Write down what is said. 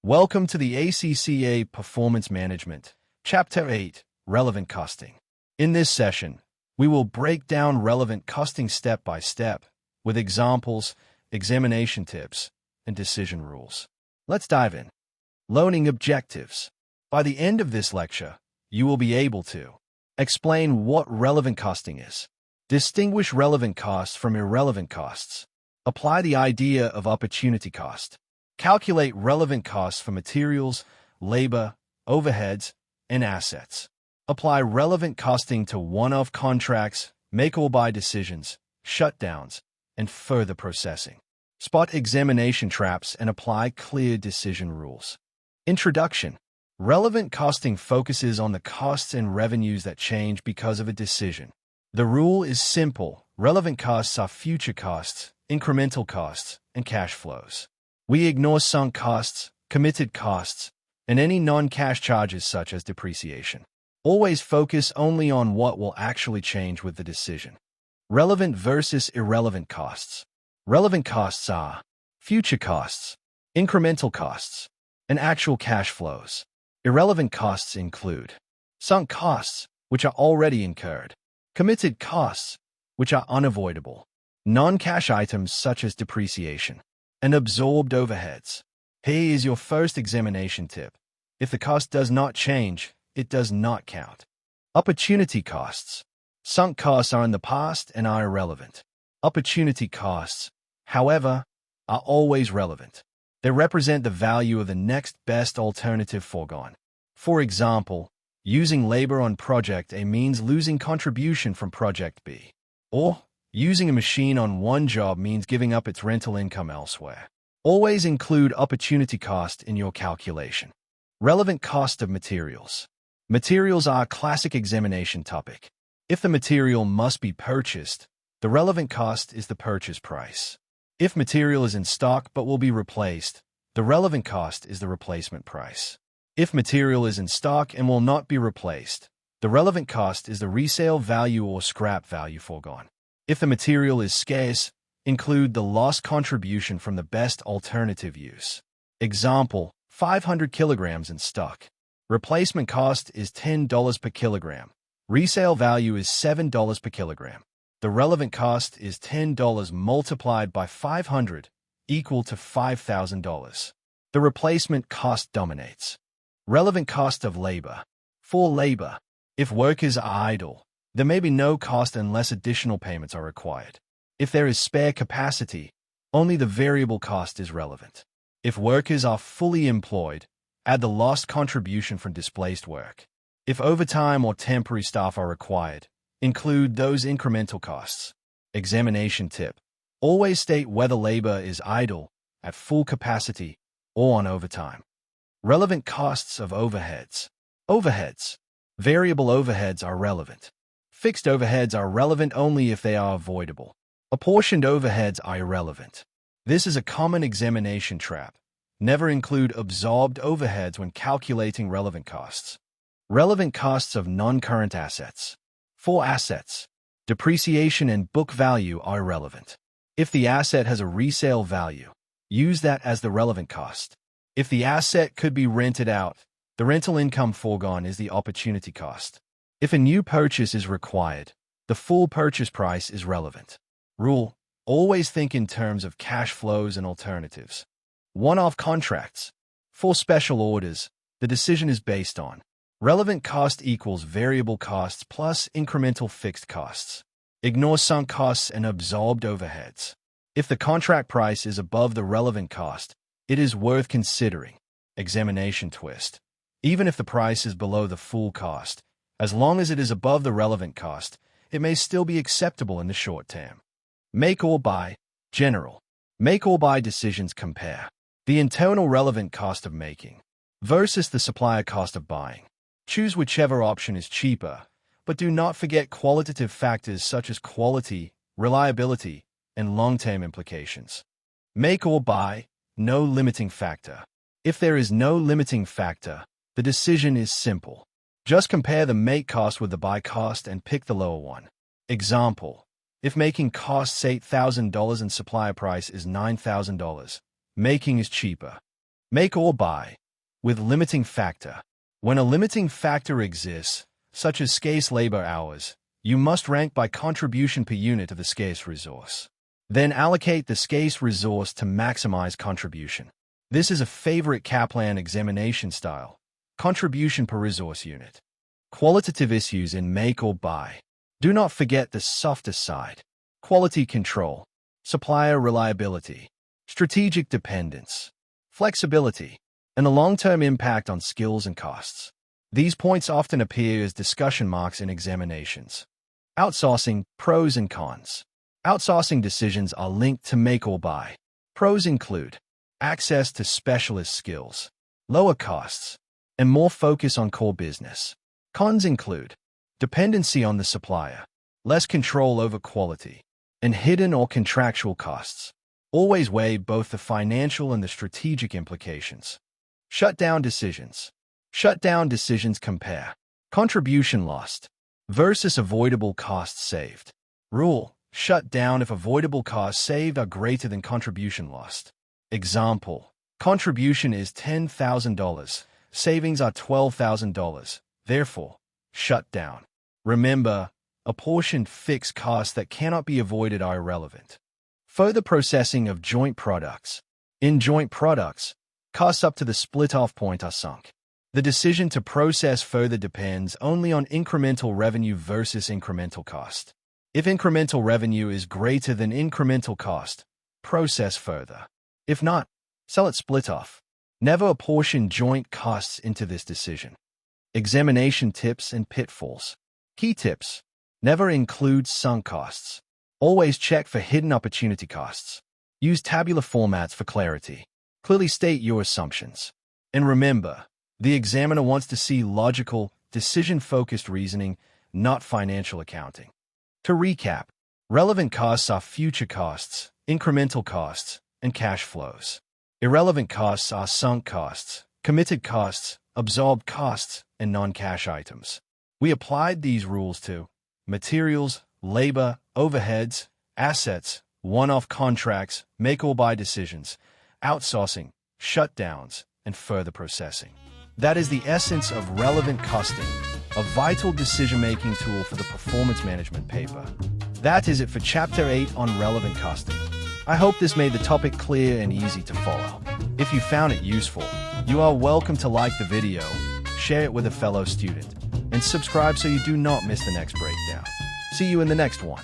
Welcome to the ACCA Performance Management, Chapter 8, Relevant Costing. In this session, we will break down relevant costing step by step with examples, examination tips, and decision rules. Let's dive in. Learning objectives. By the end of this lecture, you will be able to explain what relevant costing is, distinguish relevant costs from irrelevant costs, apply the idea of opportunity cost, calculate relevant costs for materials, labor, overheads, and assets, apply relevant costing to one-off contracts, make-or-buy decisions, shutdowns, and further processing, spot examination traps, and apply clear decision rules. Introduction. Relevant costing focuses on the costs and revenues that change because of a decision. The rule is simple. Relevant costs are future costs, incremental costs, and cash flows. We ignore sunk costs, committed costs, and any non-cash charges such as depreciation. Always focus only on what will actually change with the decision. Relevant versus irrelevant costs. Relevant costs are future costs, incremental costs, and actual cash flows. Irrelevant costs include sunk costs, which are already incurred, committed costs, which are unavoidable, non-cash items such as depreciation, and absorbed overheads. Here is your first examination tip. If the cost does not change, it does not count. Opportunity costs. Sunk costs are in the past and are irrelevant. Opportunity costs, however, are always relevant. They represent the value of the next best alternative foregone. For example, using labor on Project A means losing contribution from Project B. Or, using a machine on one job means giving up its rental income elsewhere. Always include opportunity cost in your calculation. Relevant cost of materials. Materials are a classic examination topic. If the material must be purchased, the relevant cost is the purchase price. If material is in stock but will be replaced, the relevant cost is the replacement price. If material is in stock and will not be replaced, the relevant cost is the resale value or scrap value foregone. If the material is scarce, include the lost contribution from the best alternative use. Example, 500 kilograms in stock. Replacement cost is $10 per kilogram. Resale value is $7 per kilogram. The relevant cost is $10 multiplied by 500, equal to $5,000. The replacement cost dominates. Relevant cost of labor. For labor, if workers are idle, there may be no cost unless additional payments are required. If there is spare capacity, only the variable cost is relevant. If workers are fully employed, add the lost contribution from displaced work. If overtime or temporary staff are required, include those incremental costs. Examination tip. Always state whether labor is idle, at full capacity, or on overtime. Relevant costs of overheads. Overheads. Variable overheads are relevant. Fixed overheads are relevant only if they are avoidable. Apportioned overheads are irrelevant. This is a common examination trap. Never include absorbed overheads when calculating relevant costs. Relevant costs of non-current assets. For assets, depreciation and book value are irrelevant. If the asset has a resale value, use that as the relevant cost. If the asset could be rented out, the rental income foregone is the opportunity cost. If a new purchase is required, the full purchase price is relevant. Rule: always think in terms of cash flows and alternatives. One-off contracts. For special orders, the decision is based on relevant cost equals variable costs plus incremental fixed costs. Ignore sunk costs and absorbed overheads. If the contract price is above the relevant cost, it is worth considering. Examination twist. Even if the price is below the full cost, as long as it is above the relevant cost, it may still be acceptable in the short term. Make or buy. General. Make or buy decisions compare the internal relevant cost of making versus the supplier cost of buying. Choose whichever option is cheaper, but do not forget qualitative factors such as quality, reliability, and long-term implications. Make or buy. No limiting factor. If there is no limiting factor, the decision is simple. Just compare the make cost with the buy cost and pick the lower one. Example: if making costs $8,000 and supplier price is $9,000, making is cheaper. Make or buy. With limiting factor. When a limiting factor exists, such as scarce labor hours, you must rank by contribution per unit of the scarce resource. Then allocate the scarce resource to maximize contribution. This is a favorite Kaplan examination style. Contribution per resource unit. Qualitative issues in make or buy. Do not forget the softer side. Quality control. Supplier reliability. Strategic dependence. Flexibility. And the long-term impact on skills and costs. These points often appear as discussion marks in examinations. Outsourcing, pros and cons. Outsourcing decisions are linked to make or buy. Pros include access to specialist skills, lower costs, and more focus on core business. Cons include dependency on the supplier, less control over quality, and hidden or contractual costs. Always weigh both the financial and the strategic implications. Shutdown decisions. Shutdown decisions compare contribution lost versus avoidable costs saved. Rule: shut down if avoidable costs saved are greater than contribution lost. Example: contribution is $10,000, savings are $12,000, therefore, shut down. Remember, apportioned fixed costs that cannot be avoided are irrelevant. Further processing of joint products. In joint products, costs up to the split-off point are sunk. The decision to process further depends only on incremental revenue versus incremental cost. If incremental revenue is greater than incremental cost, process further. If not, sell it split off. Never apportion joint costs into this decision. Examination tips and pitfalls. Key tips. Never include sunk costs. Always check for hidden opportunity costs. Use tabular formats for clarity. Clearly state your assumptions. And remember, the examiner wants to see logical, decision-focused reasoning, not financial accounting. To recap, relevant costs are future costs, incremental costs, and cash flows. Irrelevant costs are sunk costs, committed costs, absorbed costs, and non-cash items. We applied these rules to materials, labor, overheads, assets, one-off contracts, make-or-buy decisions, outsourcing, shutdowns, and further processing. That is the essence of relevant costing, a vital decision-making tool for the performance management paper. That is it for Chapter 8 on relevant costing. I hope this made the topic clear and easy to follow. If you found it useful, you are welcome to like the video, share it with a fellow student, and subscribe so you do not miss the next breakdown. See you in the next one.